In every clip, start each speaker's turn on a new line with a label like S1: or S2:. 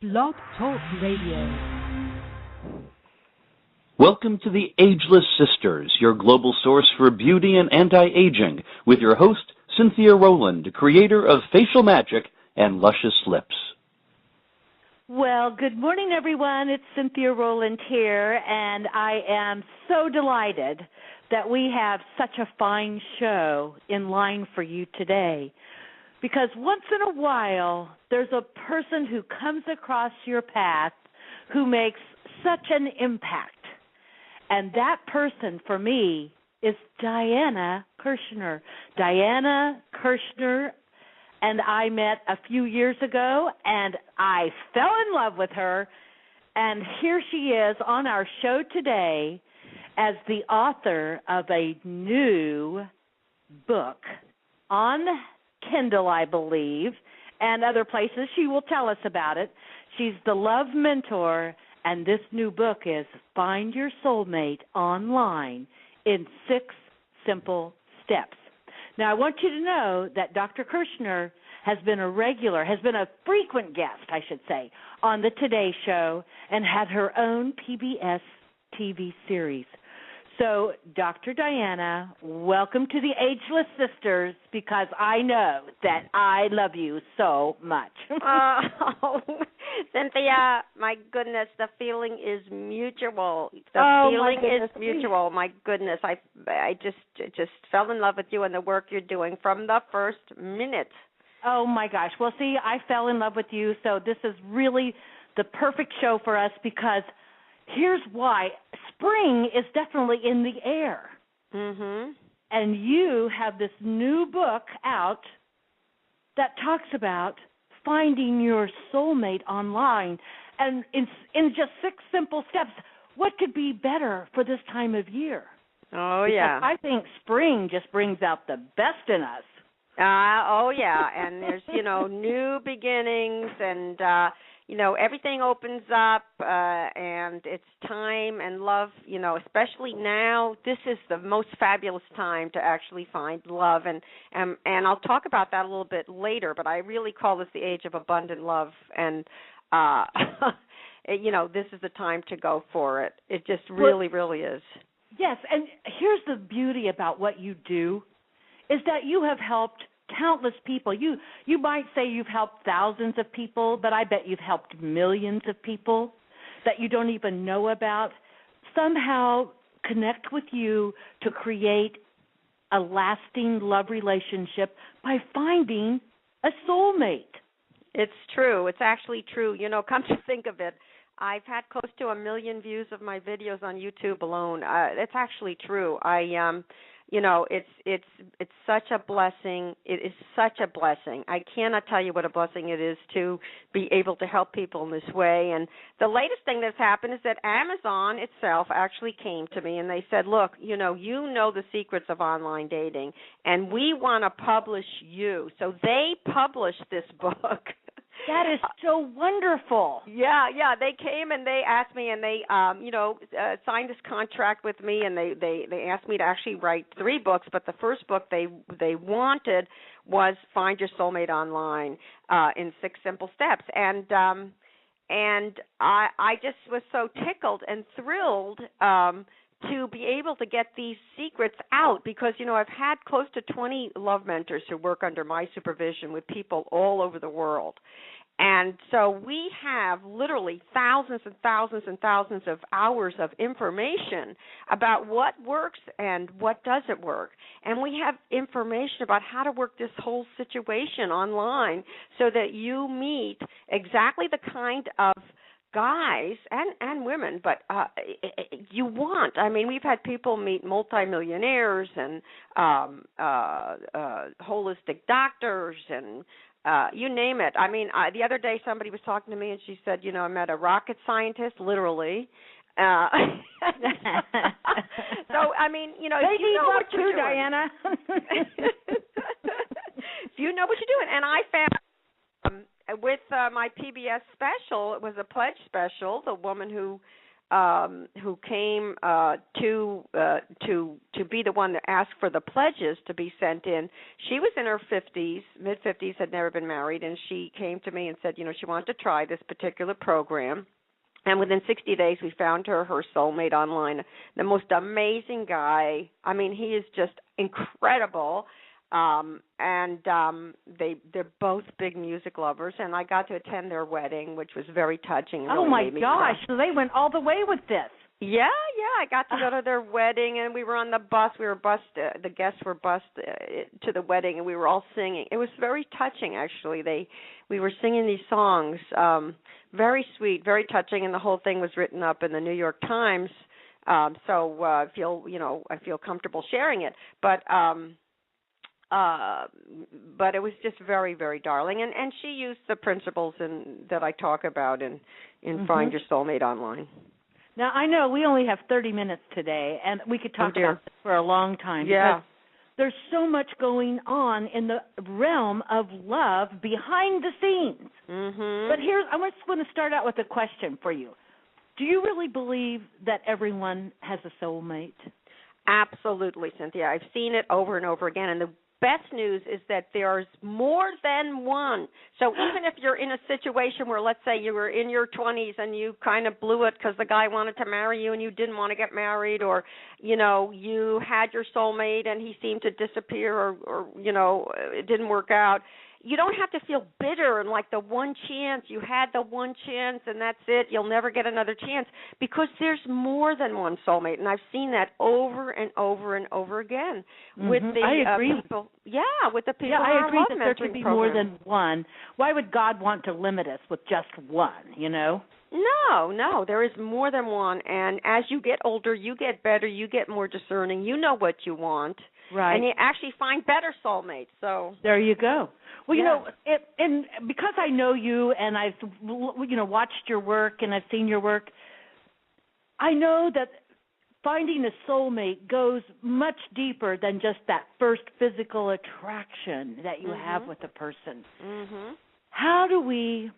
S1: Blog Talk Radio.
S2: Welcome to the Ageless Sisters, your global source for beauty and anti-aging, with your host, Cynthia Rowland, creator of Facial Magic and Luscious Lips.
S3: Well, good morning, everyone. It's Cynthia Rowland here, and I am so delighted that we have such a fine show in line for you today. Because once in a while, there's a person who comes across your path who makes such an impact. And that person, for me, is Diana Kirschner. Diana Kirschner and I met a few years ago, and I fell in love with her. And here she is on our show today as the author of a new book on Kindle, I believe, and other places. She will tell us about it. She's the Love Mentor, and this new book is Find Your Soulmate Online in 6 Simple Steps. Now, I want you to know that Dr. Kirschner has been a frequent guest, I should say, on the Today Show and had her own PBS TV series. So, Dr. Diana, welcome to the Ageless Sisters, because I know that I love you so much.
S4: Oh, Cynthia, my goodness, the feeling is mutual. The feeling is mutual. My goodness, I just fell in love with you and the work you're doing from the first minute.
S3: Oh, my gosh. Well, see, I fell in love with you, so this is really the perfect show for us, because here's why. Spring is definitely in the air.
S4: Mm-hmm.
S3: And you have this new book out that talks about finding your soulmate online. And in just 6 simple steps, what could be better for this time of year?
S4: Oh,
S3: because
S4: yeah.
S3: I think spring just brings out the best in us.
S4: Oh, yeah. And there's, new beginnings and, everything opens up and it's time and love, especially now. This is the most fabulous time to actually find love. And I'll talk about that a little bit later, but I really call this the age of abundant love. And, this is the time to go for it. It just really, really is.
S3: Yes, and here's the beauty about what you do, is that you have helped countless people. You might say you've helped thousands of people, but I bet you've helped millions of people that you don't even know about somehow connect with you to create a lasting love relationship by finding a soulmate. It's
S4: true. It's actually true. Come to think of it, I've had close to 1 million views of my videos on YouTube alone. It's actually true. It's such a blessing. It is such a blessing. I cannot tell you what a blessing it is to be able to help people in this way. And the latest thing that's happened is that Amazon itself actually came to me and they said, look, you know the secrets of online dating, and we want to publish you. So they published this book.
S3: That is so wonderful.
S4: Yeah. They came and they asked me, and they, signed this contract with me, and they asked me to actually write 3 books. But the first book they wanted was Find Your Soulmate Online in 6 Simple Steps, and I just was so tickled and thrilled to be able to get these secrets out, because, I've had close to 20 love mentors who work under my supervision with people all over the world. And so we have literally thousands and thousands and thousands of hours of information about what works and what doesn't work. And we have information about how to work this whole situation online so that you meet exactly the kind of guys and women, but you want. I mean, we've had people meet multimillionaires and holistic doctors and you name it. I mean, the other day somebody was talking to me and she said, I met a rocket scientist, literally. So, I mean,
S3: they need more too, Diana.
S4: If you know what you're doing. And I found with my PBS special, it was a pledge special, the woman who who came to be the one that asked for the pledges to be sent in. She was in her 50s, mid-50s, had never been married, and she came to me and said, she wanted to try this particular program. And within 60 days, we found her soulmate online. The most amazing guy. I mean, he is just incredible. They're both big music lovers, and I got to attend their wedding, which was very touching.
S3: Oh,
S4: really
S3: my gosh. So they went all the way with this.
S4: Yeah, I got to go to their wedding, and we were on the bus. The guests were bused to the wedding, and we were all singing. It was very touching, actually. We were singing these songs, very sweet, very touching, and the whole thing was written up in the New York Times. So I feel comfortable sharing it, but it was just very, very darling, and she used the principles that I talk about in Find Your Soulmate Online.
S3: Now, I know we only have 30 minutes today, and we could talk about this for a long time.
S4: Yeah.
S3: There's so much going on in the realm of love behind the scenes.
S4: Mm-hmm.
S3: But I just want to start out with a question for you. Do you really believe that everyone has a soulmate?
S4: Absolutely, Cynthia. I've seen it over and over again, and the best news is that there's more than one. So even if you're in a situation where, let's say, you were in your 20s and you kind of blew it because the guy wanted to marry you and you didn't want to get married, or, you had your soulmate and he seemed to disappear, or it didn't work out, you don't have to feel bitter and like the one chance. You had the one chance and that's it. You'll never get another chance, because there's more than one soulmate. And I've seen that over and over and over again with the people. Yeah, with the people.
S3: Yeah, I agree that there
S4: could
S3: be more than one. Why would God want to limit us with just one,
S4: No, there is more than one. And as you get older, you get better, you get more discerning, you know what you want.
S3: Right.
S4: And you actually find better soulmates. So
S3: there you go. Well, and because I know you and I've watched your work and I've seen your work, I know that finding a soulmate goes much deeper than just that first physical attraction that you have with a person.
S4: Mm-hmm.
S3: How do we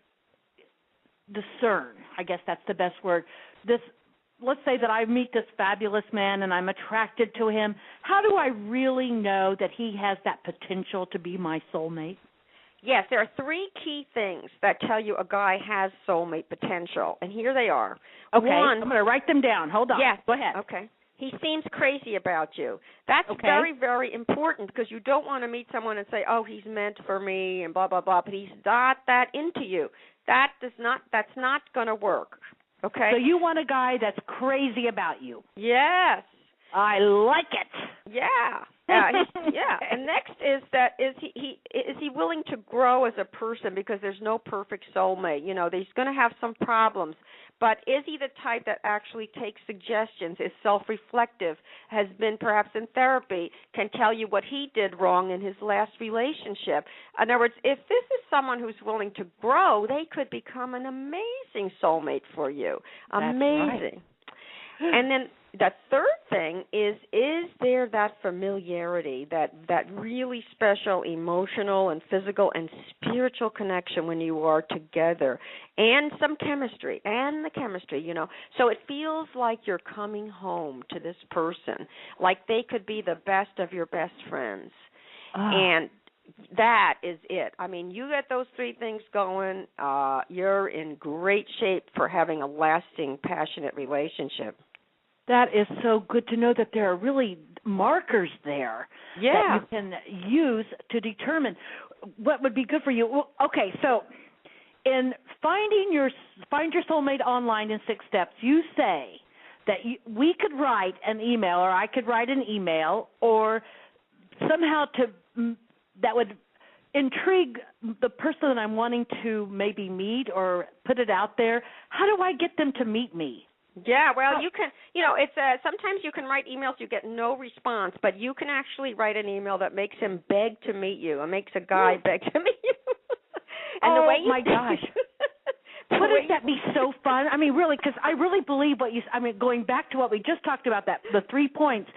S3: discern? I guess that's the best word. Let's say that I meet this fabulous man and I'm attracted to him. How do I really know that he has that potential to be my soulmate?
S4: Yes, there are three key things that tell you a guy has soulmate potential, and here they are.
S3: Okay,
S4: One,
S3: I'm going to write them down. Hold on.
S4: Yes,
S3: go ahead.
S4: Okay. He seems crazy about you. That's very, very important, because you don't want to meet someone and say, oh, he's meant for me and blah, blah, blah, but he's not that into you. That's not going to work. Okay.
S3: So you want a guy that's crazy about you.
S4: Yes.
S3: I like it.
S4: Yeah. Yeah. And next is he willing to grow as a person, because there's no perfect soulmate. He's going to have some problems, but is he the type that actually takes suggestions, is self-reflective, has been perhaps in therapy, can tell you what he did wrong in his last relationship? In other words, if this is someone who's willing to grow, they could become an amazing soulmate for you. Amazing. Right. And then the third thing is there that familiarity, that really special emotional and physical and spiritual connection when you are together, and some chemistry, So it feels like you're coming home to this person, like they could be the best of your best friends. And that is it. I mean, you get those three things going, you're in great shape for having a lasting, passionate relationship.
S3: That is so good to know that there are really markers there that you can use to determine what would be good for you. Well, okay, so in Find Your Soulmate Online in 6 steps, you say that we could write an email, or I could write an email, or somehow that would intrigue the person that I'm wanting to maybe meet or put it out there. How do I get them to meet me?
S4: Yeah, well, you can, it's sometimes you can write emails, you get no response, but you can actually write an email that makes him beg to meet you. It makes a guy beg to meet you. And the way you
S3: my gosh. Wouldn't that be so fun? I mean, really, because I really believe going back to what we just talked about, the 3 points,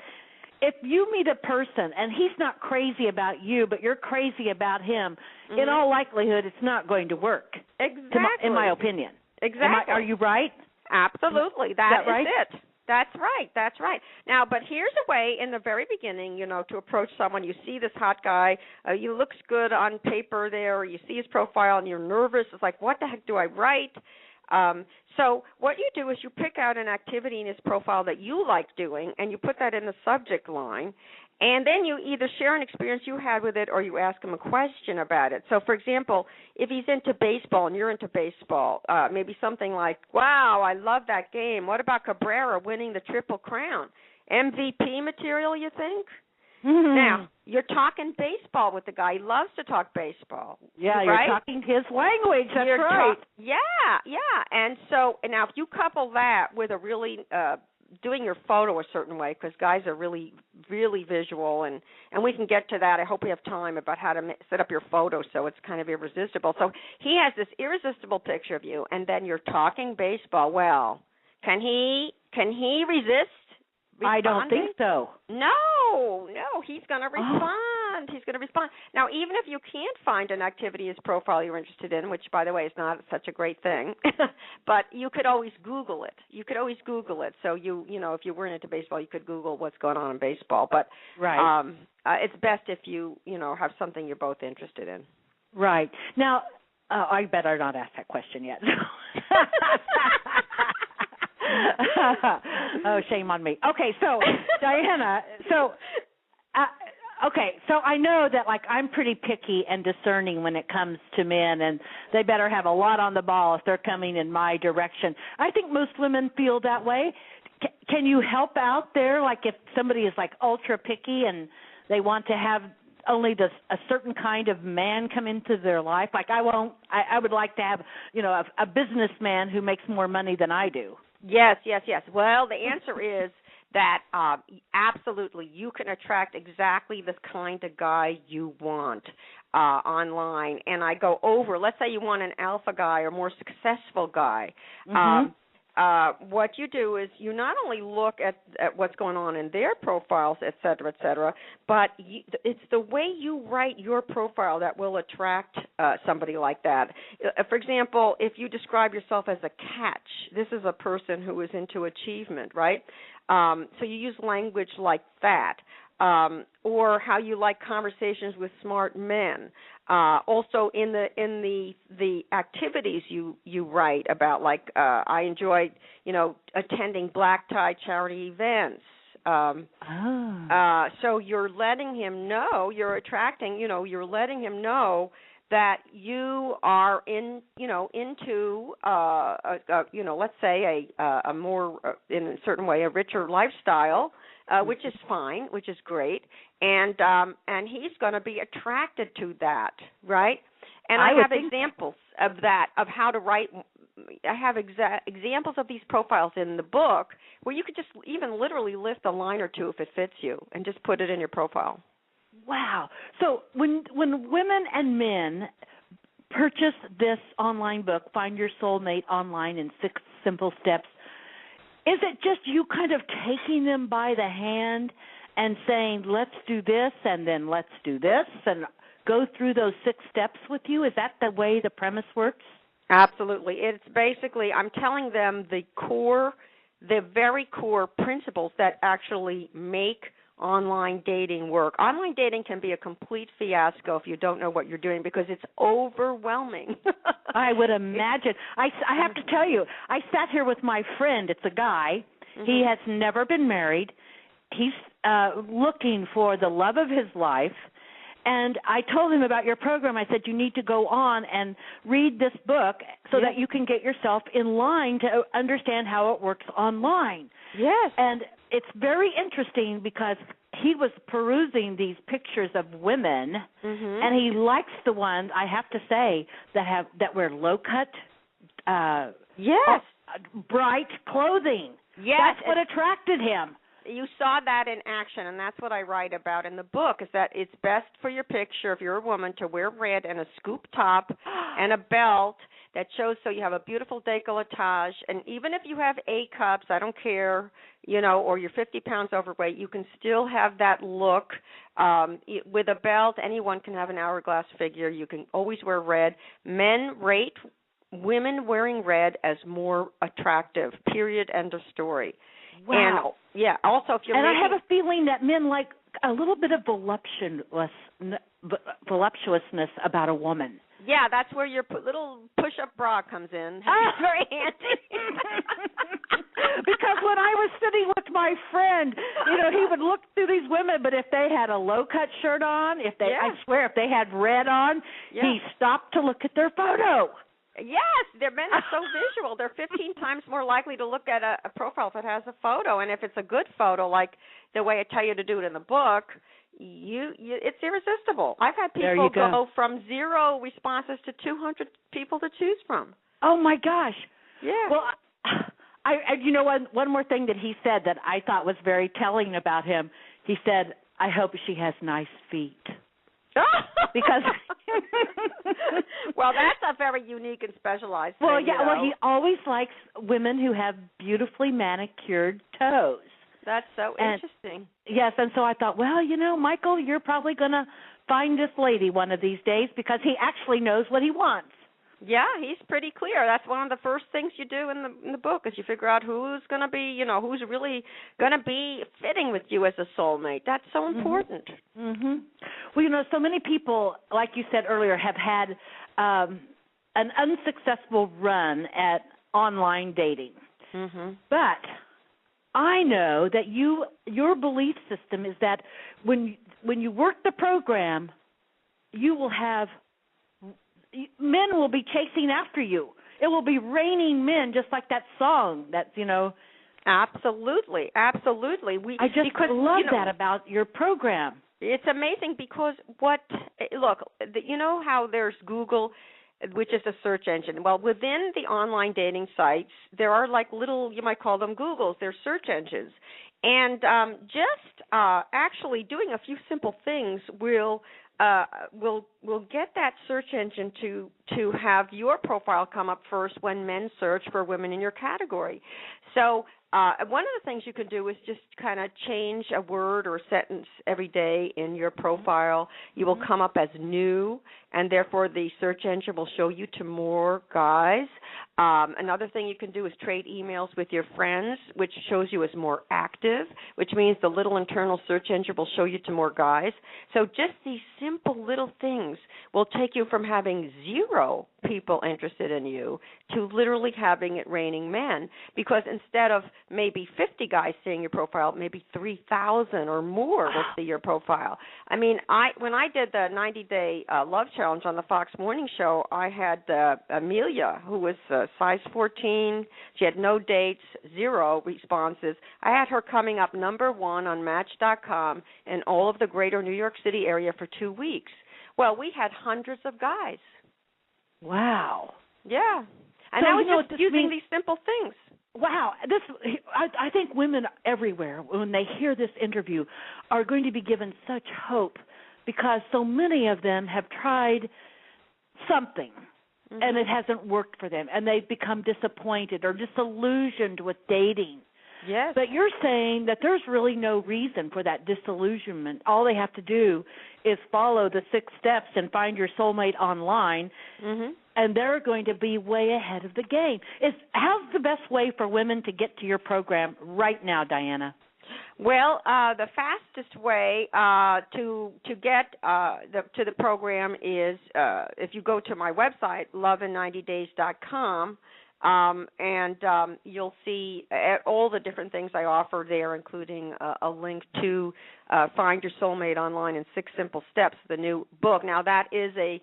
S3: if you meet a person and he's not crazy about you, but you're crazy about him, in all likelihood, it's not going to work.
S4: Exactly.
S3: In my opinion.
S4: Exactly.
S3: Are you right?
S4: Absolutely.
S3: Is that right?
S4: Is it. That's right. That's right. Now, but here's a way in the very beginning, to approach someone. You see this hot guy. He looks good on paper there. Or you see his profile, and you're nervous. It's like, what the heck do I write? So what you do is you pick out an activity in his profile that you like doing, and you put that in the subject line. And then you either share an experience you had with it or you ask him a question about it. So, for example, if he's into baseball and you're into baseball, maybe something like, wow, I love that game. What about Cabrera winning the Triple Crown? MVP material, you think?
S3: Mm-hmm.
S4: Now, you're talking baseball with the guy. He loves to talk baseball.
S3: Yeah,
S4: right?
S3: You're talking his language. That's right.
S4: Yeah. And so now if you couple that with a really doing your photo a certain way, because guys are really, really visual, and we can get to that. I hope we have time about how to set up your photo so it's kind of irresistible. So he has this irresistible picture of you, and then you're talking baseball. Well, can he resist responding?
S3: I don't think so.
S4: No, he's going to respond. He's going to respond. Now, even if you can't find an activity as profile you're interested in, which, by the way, is not such a great thing, but you could always Google it. So if you weren't into baseball, you could Google what's going on in baseball. But
S3: right.
S4: It's best if you have something you're both interested in.
S3: Right. Now, I better not ask that question yet. Oh, shame on me. Okay, so Diana, so I know that I'm pretty picky and discerning when it comes to men, and they better have a lot on the ball if they're coming in my direction. I think most women feel that way. Can you help out there? If somebody is ultra picky and they want to have only a certain kind of man come into their life. I would like to have, a businessman who makes more money than I do.
S4: Yes. Well, the answer is that absolutely you can attract exactly the kind of guy you want online. And I go over, let's say you want an alpha guy or more successful guy.
S3: Mm-hmm.
S4: What you do is you not only look at what's going on in their profiles, et cetera, but it's the way you write your profile that will attract somebody like that. For example, if you describe yourself as a catch, this is a person who is into achievement, right? So you use language like that. Or how you like conversations with smart men. Also, in the activities you write about, I enjoy attending black tie charity events. So you're letting him know, you're attracting, you're letting him know that you are into let's say a more in a certain way a richer lifestyle. Which is fine, which is great, and he's going to be attracted to that, right? And I have examples of that, of how to write. I have examples of these profiles in the book where you could just even literally lift a line or two if it fits you, and just put it in your profile.
S3: Wow! So when women and men purchase this online book, Find Your Soulmate Online in 6 Simple Steps. Is it just you kind of taking them by the hand and saying, let's do this and then let's do this and go through those 6 steps with you? Is that the way the premise works?
S4: Absolutely. It's basically, I'm telling them the very core principles that actually make online dating work. Online dating can be a complete fiasco if you don't know what you're doing because it's overwhelming.
S3: I would imagine. I have to tell you, I sat here with my friend. It's a guy. Mm-hmm. He has never been married. He's looking for the love of his life. And I told him about your program. I said, you need to go on and read this book so that you can get yourself in line to understand how it works online.
S4: Yes.
S3: And it's very interesting because he was perusing these pictures of women, mm-hmm. and he likes the ones, I have to say, that wear low-cut, bright clothing.
S4: Yes.
S3: That's what attracted him.
S4: You saw that in action, and that's what I write about in the book, is that it's best for your picture, if you're a woman, to wear red and a scoop top and a belt that shows so you have a beautiful décolletage. And even if you have A cups, I don't care, or you're 50 pounds overweight, you can still have that look. With a belt, anyone can have an hourglass figure. You can always wear red. Men rate women wearing red as more attractive, period, end of story.
S3: Wow.
S4: And, yeah, also if you're
S3: And
S4: making,
S3: I have a feeling that men like a little bit of voluptuousness about a woman.
S4: yeah, that's where your little push-up bra comes in. It's very handy.
S3: Because when I was sitting with my friend, he would look through these women, but if they had a low-cut shirt on, I swear, if they had red on, he stopped to look at their photo.
S4: Yes, their men are so visual. They're 15 times more likely to look at a profile if it has a photo, and if it's a good photo, like the way I tell you to do it in the book, it's irresistible. I've had people go from 0 responses to 200 people to choose from.
S3: Oh my gosh!
S4: Yeah.
S3: Well, one more thing that he said that I thought was very telling about him. He said, "I hope she has nice feet." Because
S4: well, that's a very unique and specialized thing.
S3: Well, yeah. Well, he always likes women who have beautifully manicured toes.
S4: That's so interesting.
S3: Yes, and so I thought, well, Michael, you're probably going to find this lady one of these days because he actually knows what he wants.
S4: Yeah, he's pretty clear. That's one of the first things you do in the book is you figure out who's going to be, who's really going to be fitting with you as a soulmate. That's so important.
S3: Mm-hmm. Well, so many people, like you said earlier, have had an unsuccessful run at online dating.
S4: Mm-hmm.
S3: But I know that your belief system is that when you work the program, you will have men will be chasing after you. It will be raining men, just like that song. That's
S4: Absolutely.
S3: I just love that about your program.
S4: It's amazing because you know how there's Google, which is a search engine. Well, within the online dating sites, there are like little, you might call them Googles. They're search engines. And actually doing a few simple things will get that search engine to have your profile come up first when men search for women in your category. So one of the things you can do is just kind of change a word or a sentence every day in your profile. You will come up as new, and therefore the search engine will show you to more guys. Another thing you can do is trade emails with your friends, which shows you as more active, which means the little internal search engine will show you to more guys. So just these simple little things will take you from having 0 people interested in you to literally having it raining men, because instead of maybe 50 guys seeing your profile, maybe 3,000 or more will see your profile. I mean, when I did the 90-day love challenge on the Fox Morning Show, I had Amelia, who was size 14. She had no dates, 0 responses. I had her coming up number 1 on Match.com in all of the greater New York City area for 2 weeks. Well, we had hundreds of guys.
S3: Wow.
S4: Yeah. And
S3: so
S4: I was just using these simple things.
S3: Wow. I think women everywhere, when they hear this interview, are going to be given such hope because so many of them have tried something and it hasn't worked for them, and they've become disappointed or disillusioned with dating.
S4: Yes.
S3: But you're saying that there's really no reason for that disillusionment. All they have to do is follow the 6 steps and find your soulmate online, and they're going to be way ahead of the game. How's the best way for women to get to your program right now, Diana?
S4: Well, the fastest way to get to the program is if you go to my website, lovein90days.com. And you'll see all the different things I offer there, including a link to Find Your Soulmate Online in 6 Simple Steps, the new book. Now, that is a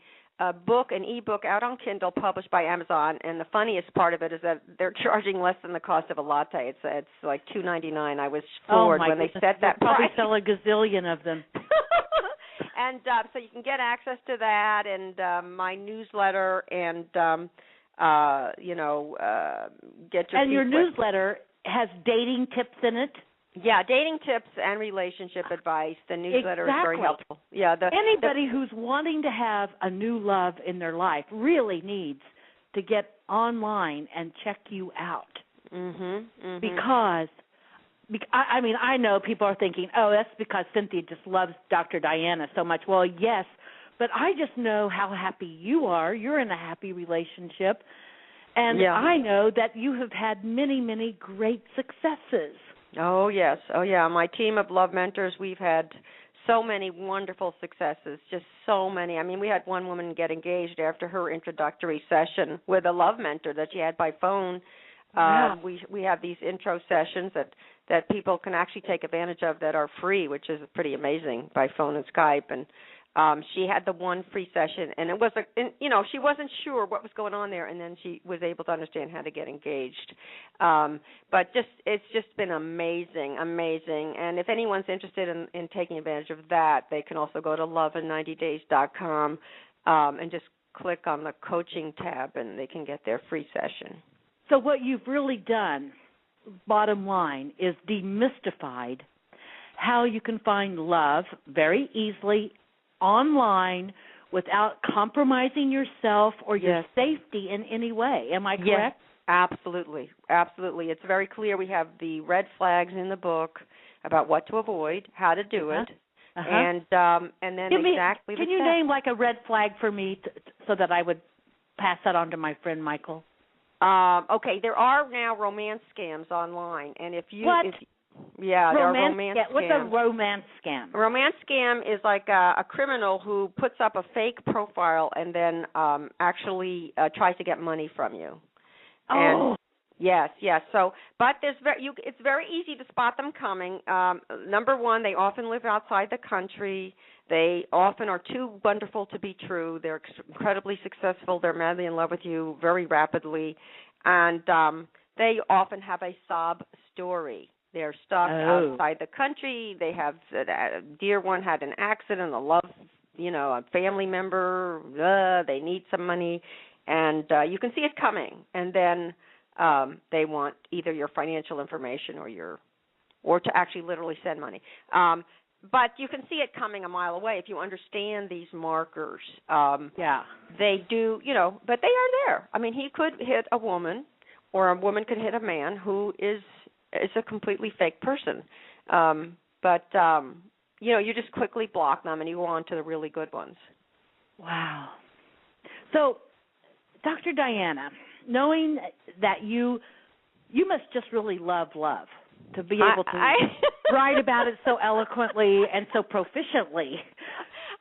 S4: book, an e-book out on Kindle published by Amazon, and the funniest part of it is that they're charging less than the cost of a latte. It's like $2.99. I was floored when they set that price.
S3: Probably sell a gazillion of them.
S4: And so you can get access to that and my newsletter and get your.
S3: And your newsletter has dating tips in it.
S4: Yeah, dating tips and relationship advice. The newsletter is very helpful. Yeah,
S3: anybody who's wanting to have a new love in their life really needs to get online and check you out. Because I know people are thinking, oh, that's because Cynthia just loves Dr. Diana so much. Well, yes, but I just know how happy you are. You're in a happy relationship. And
S4: Yeah.
S3: I know that you have had many, many great successes.
S4: Oh, yes. Oh, yeah. My team of love mentors, we've had so many wonderful successes, just so many. I mean, we had one woman get engaged after her introductory session with a love mentor that she had by phone.
S3: Wow.
S4: We have these intro sessions that people can actually take advantage of that are free, which is pretty amazing, by phone and Skype. And she had the one free session, and it was she wasn't sure what was going on there, and then she was able to understand how to get engaged. But it's just been amazing. And if anyone's interested in taking advantage of that, they can also go to loveindays.com and just click on the coaching tab, and they can get their free session.
S3: So what you've really done, bottom line, is demystified how you can find love very easily online without compromising yourself or your safety in any way. Am I correct?
S4: Yes, absolutely. Absolutely. It's very clear. We have the red flags in the book about what to avoid, how to do it, and then exactly the
S3: Can you
S4: steps.
S3: name like a red flag for me so that I would pass that on to my friend Michael?
S4: Okay, there are now romance scams online, and if you
S3: What?
S4: there are romance scams.
S3: What's a romance scam?
S4: A romance scam is like a criminal who puts up a fake profile and then actually tries to get money from you.
S3: Oh.
S4: And yes. So, but it's very easy to spot them coming. Number one, they often live outside the country. They often are too wonderful to be true. They're incredibly successful. They're madly in love with you very rapidly, and they often have a sob story. They're stuck outside the country. They have a dear one had an accident, a family member. They need some money, and you can see it coming. And then they want either your financial information or to actually literally send money. But you can see it coming a mile away if you understand these markers. They do, but they are there. I mean, he could hit a woman, or a woman could hit a man who is a completely fake person. But you just quickly block them and you go on to the really good ones.
S3: Wow. So, Dr. Diana, knowing that you must just really love to be able to write about it so eloquently and so proficiently.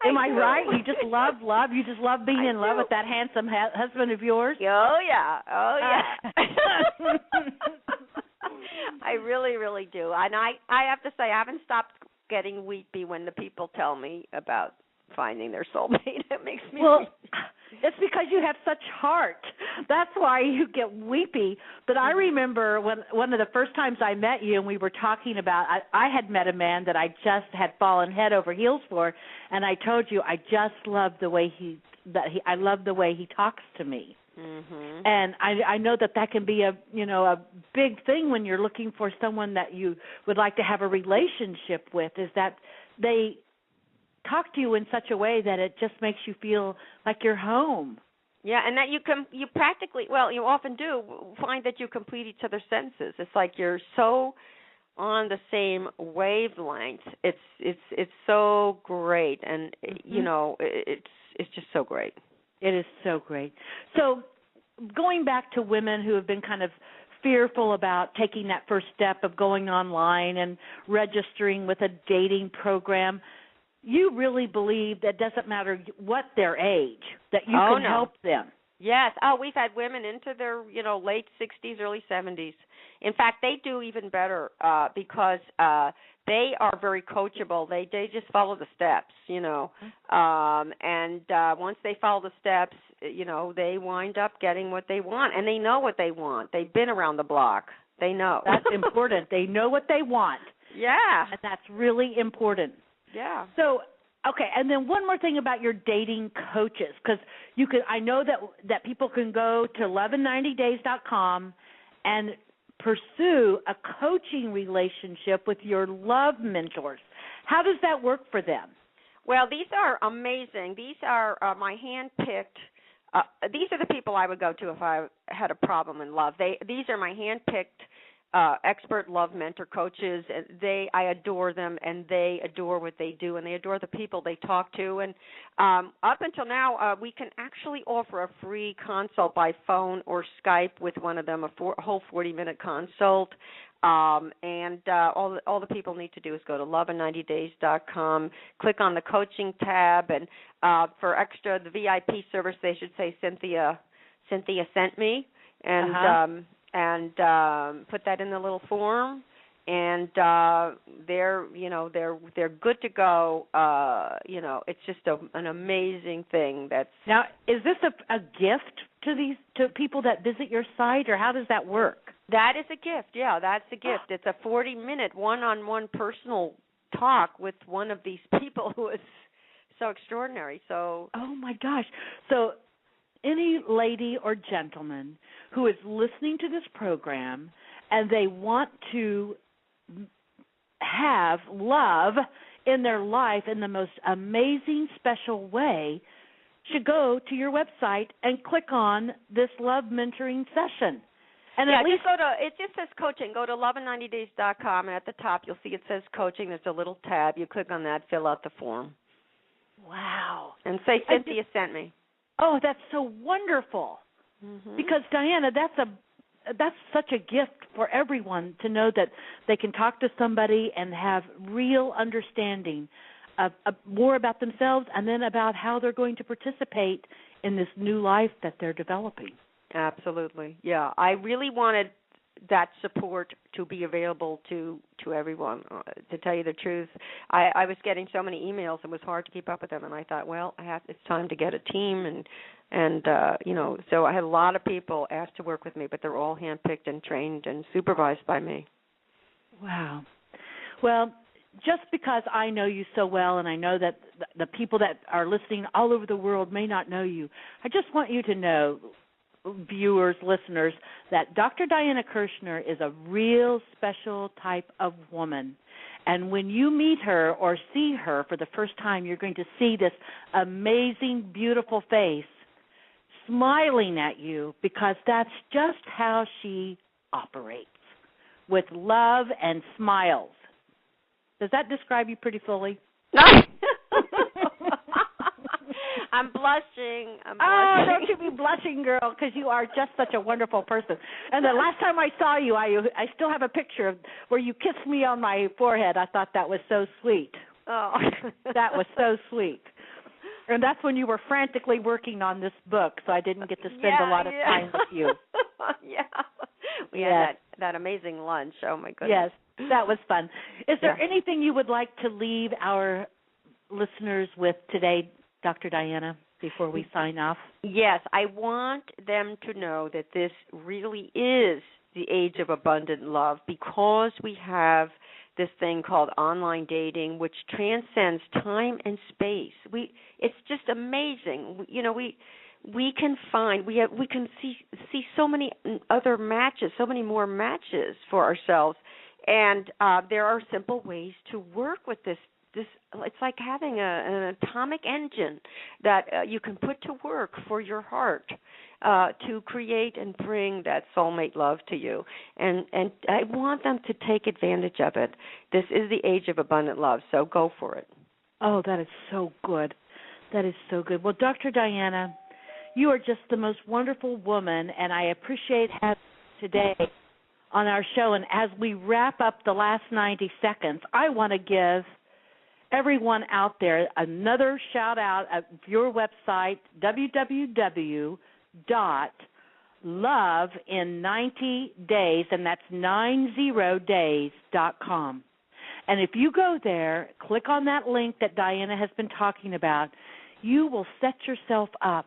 S3: Am I right? You just love love. You just love being in love with that handsome husband of yours?
S4: Oh, yeah. I really, really do. And I have to say, I haven't stopped getting weepy when the people tell me about finding their soulmate. It makes me weepy.
S3: It's because you have such heart. That's why you get weepy. But I remember one of the first times I met you and we were talking about, I had met a man that I just had fallen head over heels for, and I told you I just love the way I love the way he talks to me.
S4: Mm-hmm.
S3: And I know that can be a big thing when you're looking for someone that you would like to have a relationship with, is that they talk to you in such a way that it just makes you feel like you're home.
S4: Yeah, and that you practically, you often do find that you complete each other's sentences. It's like you're so on the same wavelength. It's so great, and it's just so great.
S3: It is so great. So, going back to women who have been kind of fearful about taking that first step of going online and registering with a dating program, you really believe that doesn't matter what their age, that you can help them.
S4: Yes. Oh, we've had women into their, late 60s, early 70s. In fact, they do even better because they are very coachable. They just follow the steps, and once they follow the steps, they wind up getting what they want, and they know what they want. They've been around the block. They know.
S3: That's important. They know what they want.
S4: Yeah.
S3: And that's really important.
S4: Yeah.
S3: So, okay, and then one more thing about your dating coaches, because I know that people can go to loveindays.com and pursue a coaching relationship with your love mentors. How does that work for them?
S4: Well, these are amazing. These are my hand-picked. These are the people I would go to if I had a problem in love. These are my hand-picked expert love mentor coaches. I adore them, and they adore what they do, and they adore the people they talk to. And up until now, we can actually offer a free consult by phone or Skype with one of them, a whole 40-minute consult. All the people need to do is go to lovein90days.com, click on the coaching tab, and for the VIP service, they should say Cynthia sent me, and put that in the little form, and they're good to go. It's just an amazing thing.
S3: Now, is this a gift to people that visit your site, or how does that work?
S4: That is a gift. Yeah, that's a gift. It's a 40-minute one-on-one personal talk with one of these people who is so extraordinary. So,
S3: oh my gosh! So, any lady or gentleman who is listening to this program and they want to have love in their life in the most amazing, special way should go to your website and click on this love mentoring session. And
S4: yeah,
S3: at least
S4: it just says coaching. Go to lovein90days.com, and at the top you'll see it says coaching. There's a little tab. You click on that, fill out the form.
S3: Wow.
S4: And say Cynthia sent me.
S3: Oh, that's so wonderful. Mm-hmm. Because, Diana, that's such a gift for everyone to know that they can talk to somebody and have real understanding of more about themselves and then about how they're going to participate in this new life that they're developing.
S4: Absolutely. Yeah. I really wanted that support to be available to everyone. To tell you the truth, I was getting so many emails, it was hard to keep up with them, and I thought, well, it's time to get a team, and so I had a lot of people asked to work with me, but they're all handpicked and trained and supervised by me.
S3: Wow. Well, just because I know you so well, and I know that the people that are listening all over the world may not know you, I just want you to know, viewers, listeners, that Dr. Diana Kirschner is a real special type of woman. And when you meet her or see her for the first time, you're going to see this amazing, beautiful face smiling at you, because that's just how she operates, with love and smiles. Does that describe you pretty fully?
S4: I'm blushing.
S3: Oh, don't you be blushing, girl, because you are just such a wonderful person. And the last time I saw you, I still have a picture of where you kissed me on my forehead. I thought that was so sweet.
S4: Oh.
S3: That was so sweet. And that's when you were frantically working on this book, so I didn't get to spend a lot of time with you.
S4: Yeah. We had that amazing lunch. Oh, my goodness.
S3: Yes, that was fun. Is there anything you would like to leave our listeners with today, Dr. Diana, before we sign off?
S4: Yes, I want them to know that this really is the age of abundant love, because we have this thing called online dating, which transcends time and space. It's just amazing. We can find, we can see so many other matches, so many more matches for ourselves, and there are simple ways to work with this. It's like having an atomic engine that you can put to work for your heart to create and bring that soulmate love to you. And I want them to take advantage of it. This is the age of abundant love, so go for it.
S3: Oh, that is so good. That is so good. Well, Dr. Diana, you are just the most wonderful woman, and I appreciate having you today on our show. And as we wrap up the last 90 seconds, I want to give everyone out there another shout out at your website, www.lovein90days, and that's 90days.com. And if you go there, click on that link that Diana has been talking about, you will set yourself up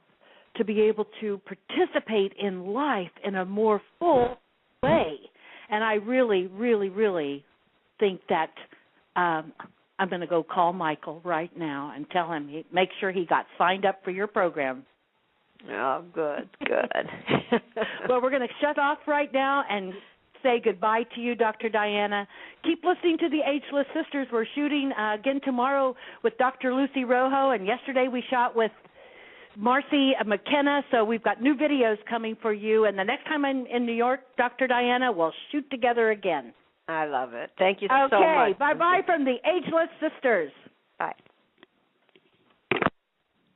S3: to be able to participate in life in a more full way. And I really, really, really think that I'm going to go call Michael right now and tell him, make sure he got signed up for your program.
S4: Oh, good.
S3: Well, we're going to shut off right now and say goodbye to you, Dr. Diana. Keep listening to the Ageless Sisters. We're shooting again tomorrow with Dr. Lucy Rojo, and yesterday we shot with Marcy McKenna. So we've got new videos coming for you. And the next time I'm in New York, Dr. Diana, we'll shoot together again.
S4: I love it. Thank you so much.
S3: Okay, bye-bye from the Ageless Sisters.
S4: Bye.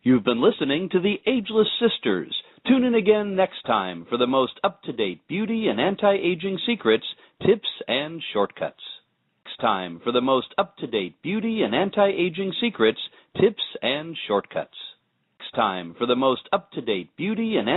S2: You've been listening to the Ageless Sisters. Tune in again next time for the most up-to-date beauty and anti-aging secrets, tips, and shortcuts. Next time for the most up-to-date beauty and anti-aging secrets, tips, and shortcuts. Next time for the most up-to-date beauty and